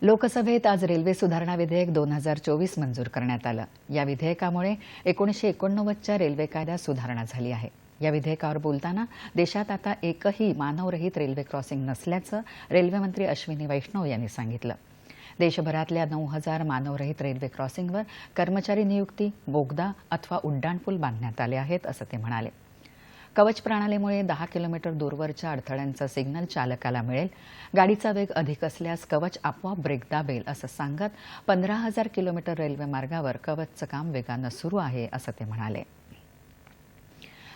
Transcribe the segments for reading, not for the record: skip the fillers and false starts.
लोकसभेत आज रेल्वे सुधारणा विधेयक 2024 मंजूर करण्यात आलं। या विधेयकामुळे 1989च्या रेल्वे कायद्यात सुधारणा झाली आहे। या विधेयकावर बोलताना देशात आता एकही मानवरहित रेल्वे क्रॉसिंग नसल्याचं रेल्वे मंत्री अश्विनी वैष्णव यांनी सांगितलं। देशभरातल्या 9000 मानवरहित रेल्वे क्रॉसिंगवर कर्मचारी नियुक्ती, बोगदा अथवा उड्डाणपूल बांधण्यात आले आहेत असं ते म्हणाले। कवच प्रणालीमुळे 10 किलोमीटर दूरवरच्या अडथळ्यांचा सिग्नल चालकाला मिळेल। गाडीचा वेग अधिक असल्यास कवच आपोआप ब्रेक दाबेल असं सांगत 15000 किलोमीटर रेल्वे मार्गावर कवचचं काम वेगानं सुरू आहे असं ते म्हणाले।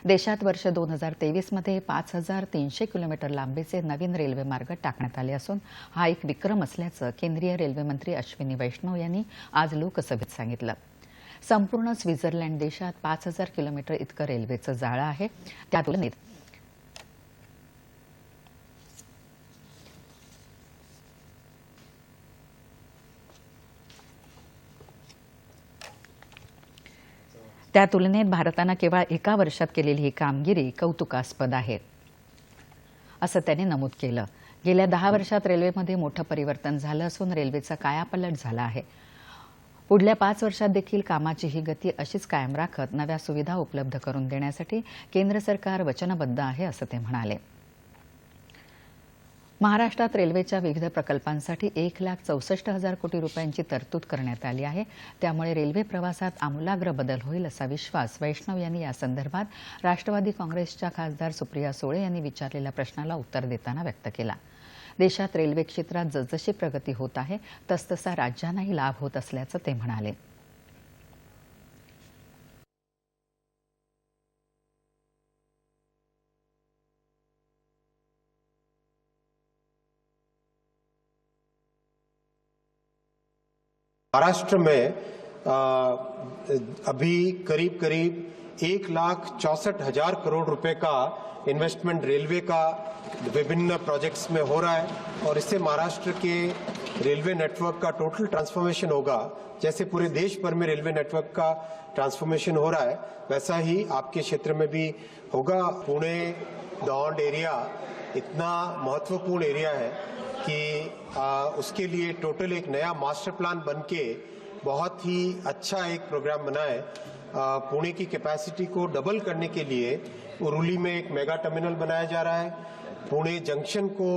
देशात वर्ष 2023 मध्ये 5300 किलोमीटर लांबीचे नवीन रेल्वे मार्ग टाकण्यात आले असून हा एक विक्रम असल्याचं केंद्रीय रेल्वे मंत्री अश्विनी वैष्णव यांनी आज लोकसभेत सांगितलं। संपूर्ण स्वित्झर्लंड देशात 5000 किलोमीटर इतकं रेल्वेचं जाळं आहे। त्या तुलनेत भारतानं केवळ एका वर्षात केलेली ही कामगिरी कौतुकास्पद आहे असं त्यांनी नमूद केलं। गेल्या 10 वर्षात रेल्वेमध्ये मोठं परिवर्तन झालं असून रेल्वेचा कायापालट झाला आहे। पुढल्या 5 वर्षात देखील कामाची ही गती अशीच कायम राखत नव्या सुविधा उपलब्ध करून देण्यासाठी केंद्र सरकार वचनबद्ध आहे असं ते म्हणाले। महाराष्ट्रात रेल्वेच्या विविध प्रकल्पांसाठी 1,64,000 कोटी रुपयांची तरतूद करण्यात आली आहे। त्यामुळे रेल्वे प्रवासात आमूलाग्र बदल होईल असा विश्वास वैष्णव यांनी या संदर्भात राष्ट्रवादी काँग्रेसच्या खासदार सुप्रिया सुळे यांनी विचारलेल्या प्रश्नाला उत्तर देताना व्यक्त केला। देशात रेल्वे क्षेत्रात जसजशी प्रगती होत आहे तसतसा राज्यांनाही लाभ होत असल्याचं ते म्हणाले। महाराष्ट्र में अभी करीब 1,64,000 करोड़ रुपए का इन्वेस्टमेंट रेलवे का विभिन्न प्रोजेक्ट्स में हो रहा है और इससे महाराष्ट्र के रेलवे नेटवर्क का टोटल ट्रांसफॉर्मेशन होगा। जैसे पूरे देश भर में रेलवे नेटवर्क का ट्रांसफॉर्मेशन हो रहा है वैसा ही आपके क्षेत्र में भी होगा। पुणे दौंड एरिया इतना महत्वपूर्ण एरिया है कि उसके लिए टोटल एक नया मास्टर प्लान बनके बहुत ही अच्छा एक प्रोग्राम बना है। पुणे की कैपेसिटी को डबल करने के लिए उरुली में एक मेगा टर्मिनल बनाया जा रहा है। पुणे जंक्शन को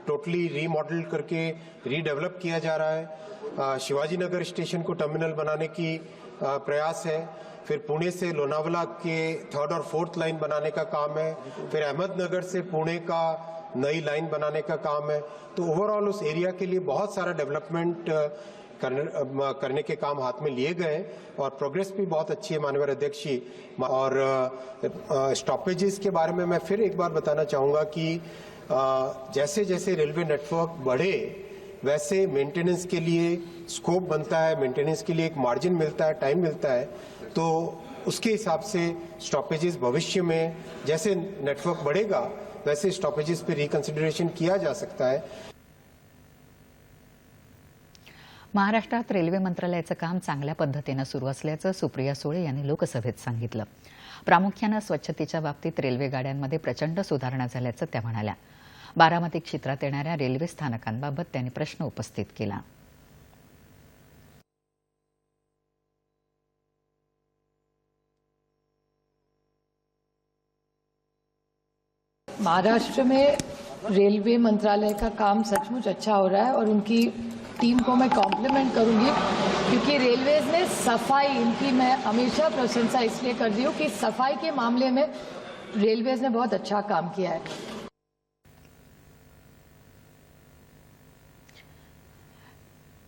टोटली रीमॉडल करके रीडेवलप किया जा रहा है। शिवाजी नगर स्टेशन को टर्मिनल बनाने की प्रयास है। फिर पुणे से लोनावला के 3rd और 4th लाइन बनाने का काम है। फिर अहमदनगर से पुणे का नई लाइन बनाने का काम है। तो ओवरऑल उस एरिया के लिए बहुत सारा डेवलपमेंट करने के काम हाथ में लिए गए और प्रोग्रेस भी बहुत अच्छी है माननीय अध्यक्ष जी। और स्टॉपेजेस के बारे में मैं फिर एक बार बताना चाहूँगा कि जैसे जैसे रेलवे नेटवर्क बढ़े वैसे मेंटेनेंस के लिए स्कोप बनता है, मेंटेनेंस के लिए एक मार्जिन मिलता है, टाइम मिलता है। तो उसके हिसाब से स्टॉपेजेस भविष्य में जैसे नेटवर्क बढ़ेगा वैसे स्टॉपेजेस पे रिकन्सिडरेशन किया जा सकता है। महाराष्ट्रात रेल्वे मंत्रालयाचं काम चांगल्या पद्धतीनं सुरू असल्याचं सुप्रिया सुळे यांनी लोकसभेत सांगितलं। प्रामुख्यानं स्वच्छतेच्या बाबतीत रेल्वे गाड्यांमध्ये प्रचंड सुधारणा झाल्याचं त्या म्हणाल्या। बारामती क्षेत्रात येणाऱ्या रेल्वे स्थानकांबाबत त्यांनी प्रश्न उपस्थित केला। महाराष्ट्र में रेलवे मंत्रालय का काम सचमुच अच्छा हो रहा है और उनकी टीम को मैं कॉम्प्लीमेंट करूंगी क्योंकि रेलवेज ने सफाई, इनकी मैं हमेशा प्रशंसा इसलिए कर रही हूँ कि सफाई के मामले में रेलवेज ने बहुत अच्छा काम किया है।